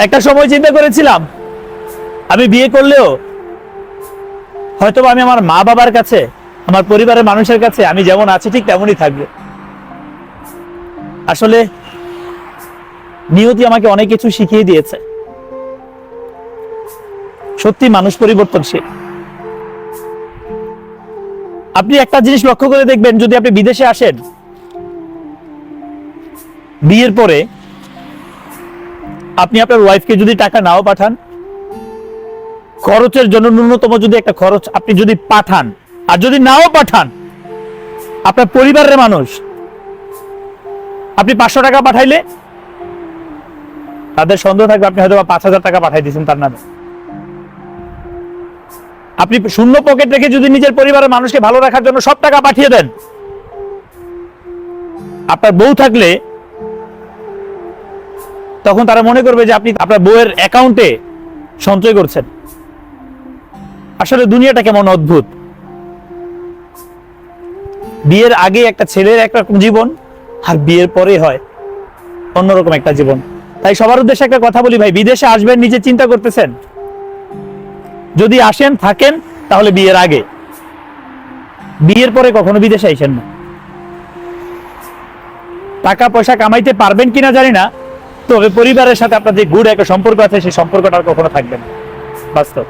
একটা সময় চিন্তা করেছিলাম আমি বিয়ে করলেও হয়তো আমি আমার মা বাবার কাছে, আমার পরিবারের মানুষের কাছে আমি যেমন আছি ঠিক তেমনই থাকবো। আসলে নিয়তি আমাকে অনেক কিছু শিখিয়ে দিয়েছে। সত্যি মানুষ পরিবর্তনশীল। আপনি একটা জিনিস লক্ষ্য করে দেখবেন, যদি আপনি বিদেশে আসেন, বিয়ের পরে আপনি আপনার ওয়াইফকে যদি টাকা নাও পাঠান, খরচের জন্য ন্যূনতম যদি একটা খরচ আপনি যদি পাঠান, আর যদি নাও পাঠান, আপনার পরিবারের মানুষ, আপনি 500 টাকা পাঠাইলে তাদের সন্দেহ থাকবে আপনি হয়তো 5000 টাকা পাঠাই দিয়েছেন তার নামে। আপনি শূন্য পকেট রেখে যদি নিজের পরিবারের মানুষকে ভালো রাখার জন্য সব টাকা পাঠিয়ে দেন, আপনার বউ থাকলে তখন তারা মনে করবে যে আপনি আপনার বউয়ের অ্যাকাউন্টে সঞ্চয় করছেন। আসলে দুনিয়াটা কেমন অদ্ভুত। বিয়ের আগে একটা ছেলের একরকম জীবন, আর বিয়ের পরে হয় অন্যরকম একটা জীবন। তাই সবার উদ্দেশ্যে একটা কথা বলি, ভাই, বিদেশে আসবেন নিজে চিন্তা করতেছেন? যদি আসেন থাকেন তাহলে বিয়ের আগে, বিয়ের পরে কখনো বিদেশে আইসেন না। টাকা পয়সা কামাইতে পারবেন কিনা জানি না, তবে পরিবারের সাথে আপনার যে গুড একটা সম্পর্ক আছে সেই সম্পর্কটা আর কখনো থাকবে না, বাস্তব।